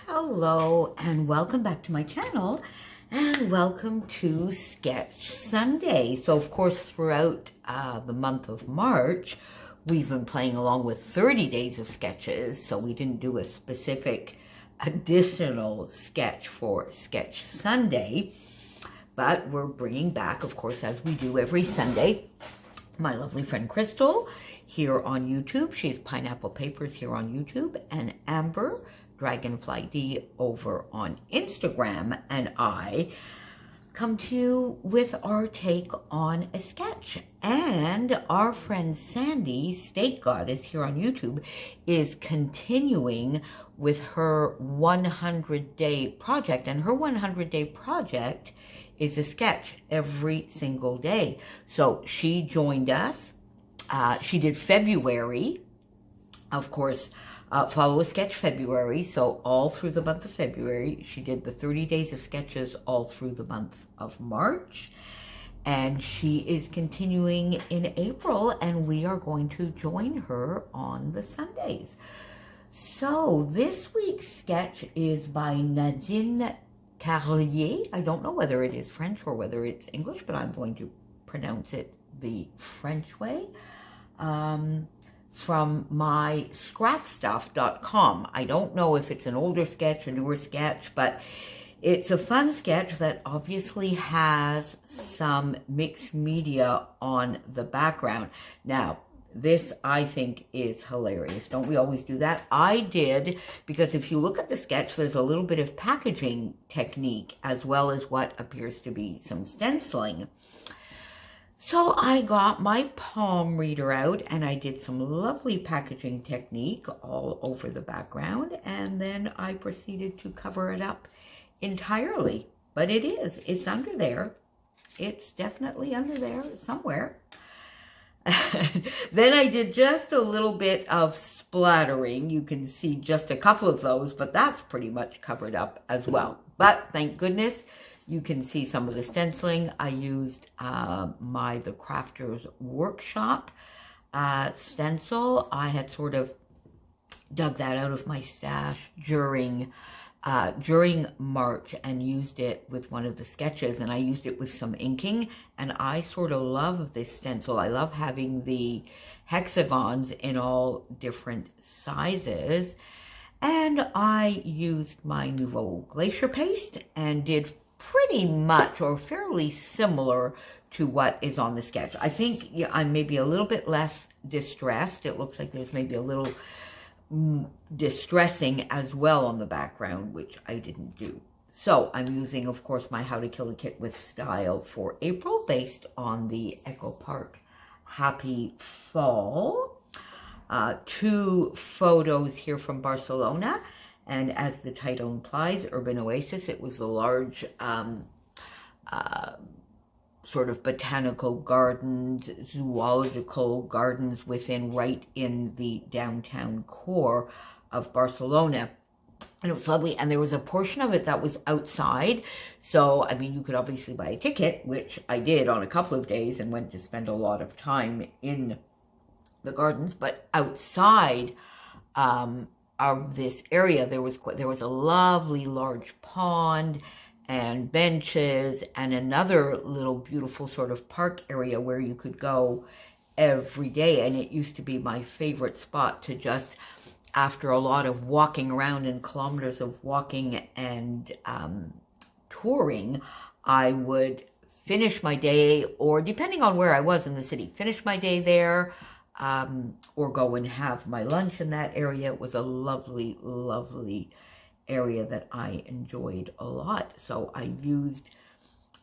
Hello and welcome back to my channel and welcome to Sketch Sunday. So of course throughout the month of March we've been playing along with 30 days of sketches, so we didn't do a specific additional sketch for Sketch Sunday, but we're bringing back, of course, as we do every Sunday, my lovely friend Crystal here on YouTube. She's Pineapple Papers here on YouTube, and Amber Dragonfly D over on Instagram, and I come to you with our take on a sketch. And our friend Sandie, State Goddess here on YouTube, is continuing with her 100-day project, and her 100-day project is a sketch every single day. So she joined us. She did February, of course. Follow a sketch February, so all through the month of February. She did the 30 days of sketches all through the month of March, and she is continuing in April, and we are going to join her on the Sundays. So this week's sketch is by Nadine Carlier. I don't know whether it is French or whether it's English, but I'm going to pronounce it the French way. From my scratchstuff.com. I don't know if it's an older sketch, a newer sketch, but it's a fun sketch that obviously has some mixed media on the background. Now, this I think is hilarious. Don't we always do that? I did, because if you look at the sketch, there's a little bit of packaging technique as well as what appears to be some stenciling. So I got my palm reader out and I did some lovely packaging technique all over the background, and then I proceeded to cover it up entirely. But it's under there. It's definitely under there somewhere. Then I did just a little bit of splattering. You can see just a couple of those, but that's pretty much covered up as well. But thank goodness, you can see some of the stenciling. I used the Crafter's Workshop stencil. I had sort of dug that out of my stash during March and used it with one of the sketches, and I used it with some inking, and I sort of love this stencil. I love having the hexagons in all different sizes, and I used my Nouveau Glacier paste and did pretty much or fairly similar to what is on the sketch. I think I'm maybe a little bit less distressed. It looks like there's maybe a little distressing as well on the background, which I didn't do. So I'm using, of course, my How to Kill a Kit with Style for April, based on the Echo Park Happy Fall. 2 photos here from Barcelona. And as the title implies, Urban Oasis. It was the large sort of botanical gardens, zoological gardens right in the downtown core of Barcelona. And it was lovely. And there was a portion of it that was outside. So, I mean, you could obviously buy a ticket, which I did on a couple of days and went to spend a lot of time in the gardens. But outside of this area, there was a lovely large pond and benches and another little beautiful sort of park area where you could go every day. And it used to be my favorite spot to just, after a lot of walking around and kilometers of walking and touring, I would finish my day, or depending on where I was in the city, finish my day there, or go and have my lunch in that area. It was a lovely, lovely area that I enjoyed a lot. So I used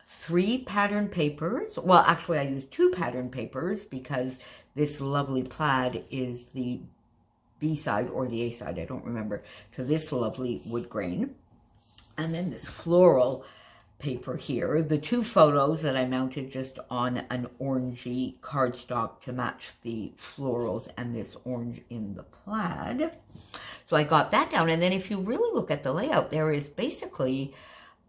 3 pattern papers. Well, actually I used 2 pattern papers, because this lovely plaid is the B side or the A side, I don't remember, to this lovely wood grain. And then this floral paper here. The 2 photos that I mounted just on an orangey cardstock to match the florals and this orange in the plaid. So I got that down. And then if you really look at the layout, there is basically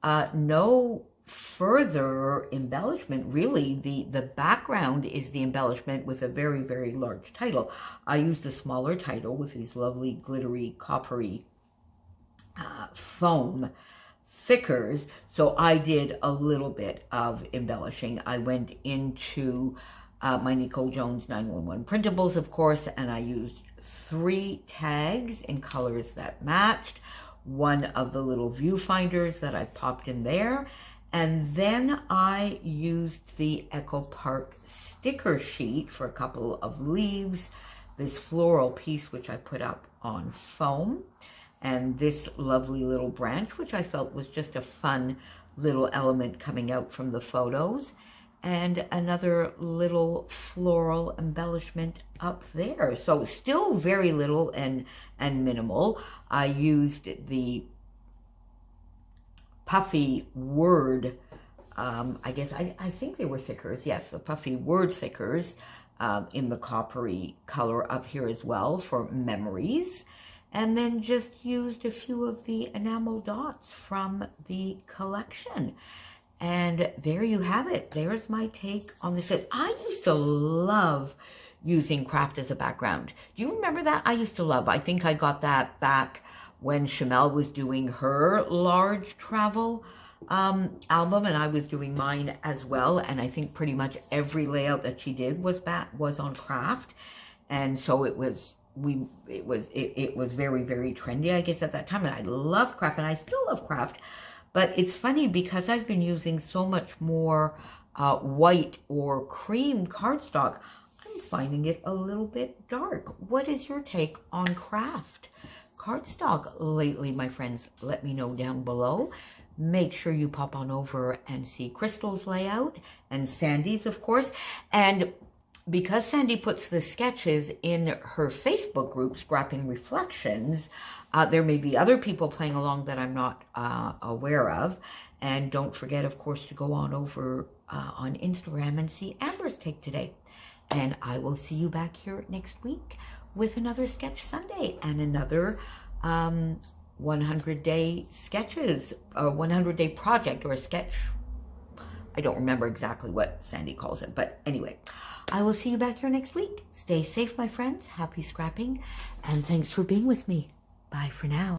no further embellishment, really. The background is the embellishment with a very, very large title. I used a smaller title with these lovely glittery, coppery foam thickers. So I did a little bit of embellishing. I went into my Nicole Jones 911 printables, of course, and I used 3 tags in colors that matched, one of the little viewfinders that I popped in there, and then I used the Echo Park sticker sheet for a couple of leaves, this floral piece which I put up on foam, and this lovely little branch which I felt was just a fun little element coming out from the photos, and another little floral embellishment up there. So still very little and minimal. I used the puffy word, I guess, I think they were thickers, yes, the puffy word thickers in the coppery color up here as well for memories. And then just used a few of the enamel dots from the collection. And there you have it. There's my take on this. I used to love using craft as a background. Do you remember that? I used to love. I think I got that back when Chamel was doing her large travel album, and I was doing mine as well. And I think pretty much every layout that she did was on craft. And so it was very, very trendy, I guess, at that time. And I loved craft, and I still love craft. But it's funny because I've been using so much more white or cream cardstock, I'm finding it a little bit dark. What is your take on craft cardstock lately, my friends? Let me know down below. Make sure you pop on over and see Crystal's layout and Sandie's, of course. And because Sandie puts the sketches in her Facebook group, Scrapping Reflections, there may be other people playing along that I'm not aware of. And don't forget, of course, to go on over on Instagram and see Amber's take today. And I will see you back here next week with another Sketch Sunday and another 100-day sketches, a 100-day project, or a sketch. I don't remember exactly what Sandie calls it, but anyway, I will see you back here next week. Stay safe, my friends. Happy scrapping, and thanks for being with me. Bye for now.